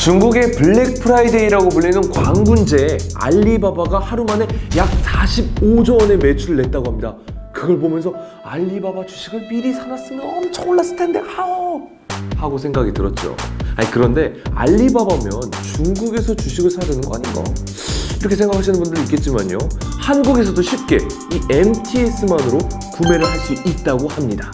중국의 블랙 프라이데이라고 불리는 광군제에 알리바바가 하루 만에 약 45조 원의 매출을 냈다고 합니다. 그걸 보면서 알리바바 주식을 미리 사놨으면 엄청 올랐을 텐데 하고 생각이 들었죠. 그런데 알리바바면 중국에서 주식을 사야 되는 거 아닌가? 이렇게 생각하시는 분들도 있겠지만요, 한국에서도 쉽게 이 MTS만으로 구매를 할 수 있다고 합니다.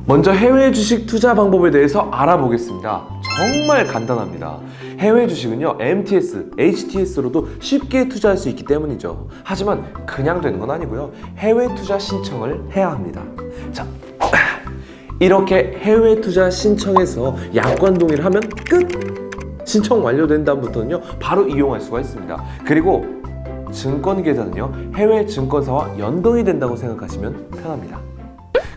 먼저 해외 주식 투자 방법에 대해서 알아보겠습니다. 정말 간단합니다. 해외 주식은요, MTS, HTS로도 쉽게 투자할 수 있기 때문이죠. 하지만 그냥 되는 건 아니고요, 해외 투자 신청을 해야 합니다. 자, 이렇게 해외 투자 신청해서 약관 동의를 하면 끝! 신청 완료된 다음부터는요, 바로 이용할 수가 있습니다. 그리고 증권 계좌는요, 해외 증권사와 연동이 된다고 생각하시면 편합니다.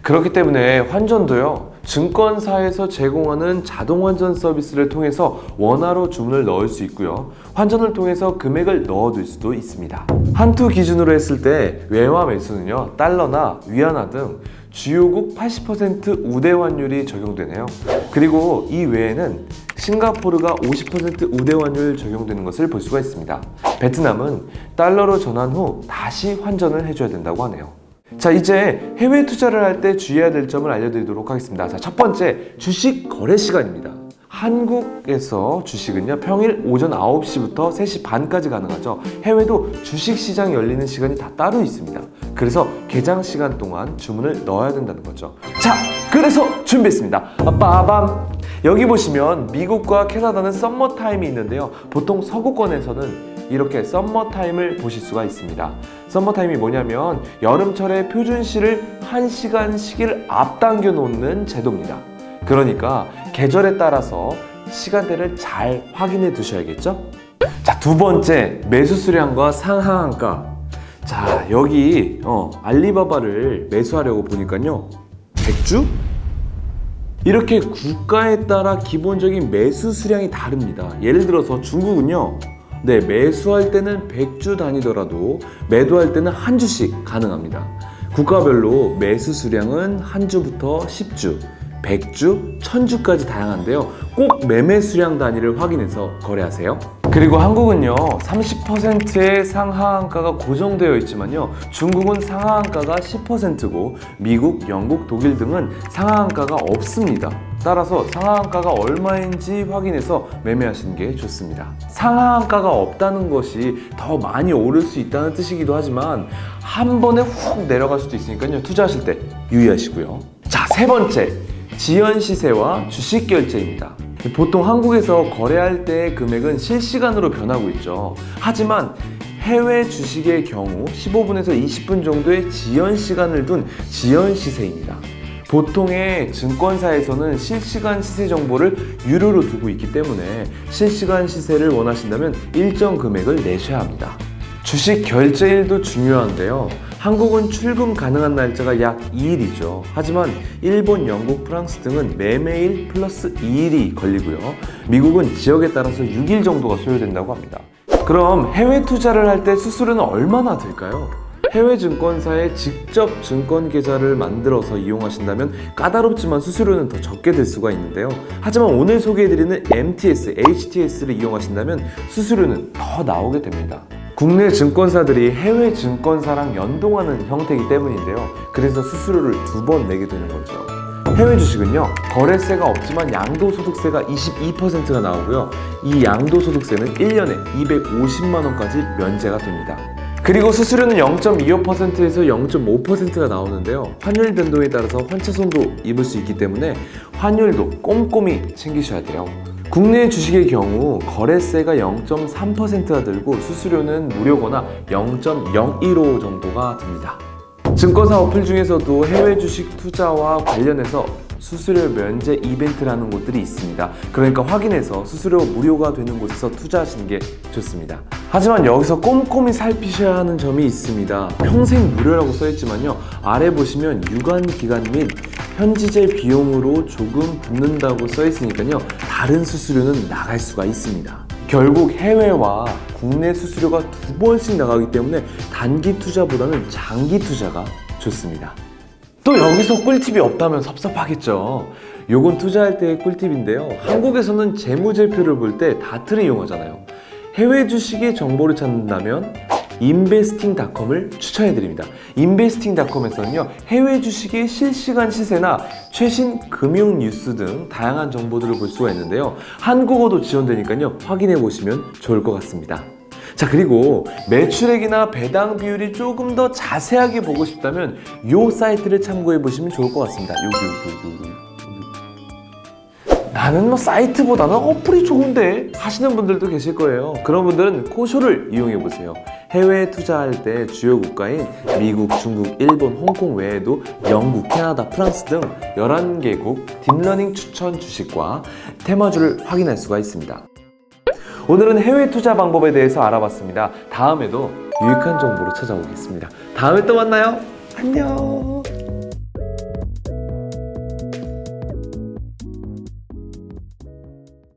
그렇기 때문에 환전도요, 증권사에서 제공하는 자동 환전 서비스를 통해서 원화로 주문을 넣을 수 있고요, 환전을 통해서 금액을 넣어둘 수도 있습니다. 한투 기준으로 했을 때 외화 매수는요, 달러나 위안화 등 주요국 80% 우대 환율이 적용되네요. 그리고 이 외에는 싱가포르가 50% 우대 환율 적용되는 것을 볼 수가 있습니다. 베트남은 달러로 전환 후 다시 환전을 해줘야 된다고 하네요. 자, 이제 해외 투자를 할 때 주의해야 될 점을 알려드리도록 하겠습니다. 자, 첫 번째, 주식 거래 시간입니다. 한국에서 주식은요, 평일 오전 9시부터 3시 반까지 가능하죠. 해외도 주식 시장이 열리는 시간이 다 따로 있습니다. 그래서 개장 시간 동안 주문을 넣어야 된다는 거죠. 자, 그래서 준비했습니다. 빠밤! 여기 보시면 미국과 캐나다는 썸머타임이 있는데요, 보통 서구권에서는 이렇게 썸머타임을 보실 수가 있습니다. 썸머타임이 뭐냐면 여름철에 표준시를 1시간 시기를 앞당겨 놓는 제도입니다. 그러니까 계절에 따라서 시간대를 잘 확인해 두셔야겠죠? 자, 두 번째, 매수 수량과 상하한가. 자, 여기 알리바바를 매수하려고 보니까요, 100주? 이렇게 국가에 따라 기본적인 매수 수량이 다릅니다. 예를 들어서 중국은요, 매수할 때는 100주 단위더라도 매도할 때는 한 주씩 가능합니다. 국가별로 매수 수량은 한 주부터 10주, 100주, 1000주까지 다양한데요, 꼭 매매 수량 단위를 확인해서 거래하세요. 그리고 한국은요, 30%의 상하한가가 고정되어 있지만요, 중국은 상하한가가 10%고 미국, 영국, 독일 등은 상하한가가 없습니다. 따라서 상하한가가 얼마인지 확인해서 매매하시는 게 좋습니다. 상하한가가 없다는 것이 더 많이 오를 수 있다는 뜻이기도 하지만 한 번에 훅 내려갈 수도 있으니까요, 투자하실 때 유의하시고요. 자, 세 번째, 지연 시세와 주식 결제입니다. 보통 한국에서 거래할 때의 금액은 실시간으로 변하고 있죠. 하지만 해외 주식의 경우 15분에서 20분 정도의 지연 시간을 둔 지연 시세입니다. 보통의 증권사에서는 실시간 시세 정보를 유료로 두고 있기 때문에 실시간 시세를 원하신다면 일정 금액을 내셔야 합니다. 주식 결제일도 중요한데요, 한국은 출금 가능한 날짜가 약 2일이죠. 하지만 일본, 영국, 프랑스 등은 매매일 플러스 2일이 걸리고요, 미국은 지역에 따라서 6일 정도가 소요된다고 합니다. 그럼 해외 투자를 할 때 수수료는 얼마나 들까요? 해외 증권사에 직접 증권 계좌를 만들어서 이용하신다면 까다롭지만 수수료는 더 적게 들 수가 있는데요, 하지만 오늘 소개해드리는 MTS, HTS를 이용하신다면 수수료는 더 나오게 됩니다. 국내 증권사들이 해외 증권사랑 연동하는 형태이기 때문인데요, 그래서 수수료를 2번 내게 되는 거죠. 해외 주식은요, 거래세가 없지만 양도소득세가 22%가 나오고요, 이 양도소득세는 1년에 250만 원까지 면제가 됩니다. 그리고 수수료는 0.25%에서 0.5%가 나오는데요, 환율 변동에 따라서 환차손도 입을 수 있기 때문에 환율도 꼼꼼히 챙기셔야 돼요. 국내 주식의 경우 거래세가 0.3%가 들고 수수료는 무료거나 0.015 정도가 듭니다. 증권사 어플 중에서도 해외 주식 투자와 관련해서 수수료 면제 이벤트라는 곳들이 있습니다. 그러니까 확인해서 수수료 무료가 되는 곳에서 투자하시는 게 좋습니다. 하지만 여기서 꼼꼼히 살피셔야 하는 점이 있습니다. 평생 무료라고 써있지만요, 아래 보시면 유관 기간 및 현지제 비용으로 조금 붙는다고 써있으니까요, 다른 수수료는 나갈 수가 있습니다. 결국 해외와 국내 수수료가 2번씩 나가기 때문에 단기 투자보다는 장기 투자가 좋습니다. 또 여기서 꿀팁이 없다면 섭섭하겠죠. 요건 투자할 때의 꿀팁인데요. 한국에서는 재무제표를 볼 때 다트를 이용하잖아요. 해외 주식의 정보를 찾는다면 investing.com을 추천해드립니다. investing.com에서는요, 해외 주식의 실시간 시세나 최신 금융 뉴스 등 다양한 정보들을 볼 수가 있는데요. 한국어도 지원되니까요, 확인해 보시면 좋을 것 같습니다. 자, 그리고 매출액이나 배당 비율이 조금 더 자세하게 보고 싶다면 요 사이트를 참고해 보시면 좋을 것 같습니다. 여기. 나는 뭐 사이트보다는 어플이 좋은데 하시는 분들도 계실 거예요. 그런 분들은 코쇼를 이용해 보세요. 해외에 투자할 때 주요 국가인 미국, 중국, 일본, 홍콩 외에도 영국, 캐나다, 프랑스 등 11개국 딥러닝 추천 주식과 테마주를 확인할 수가 있습니다. 오늘은 해외 투자 방법에 대해서 알아봤습니다. 다음에도 유익한 정보로 찾아오겠습니다. 다음에 또 만나요. 안녕.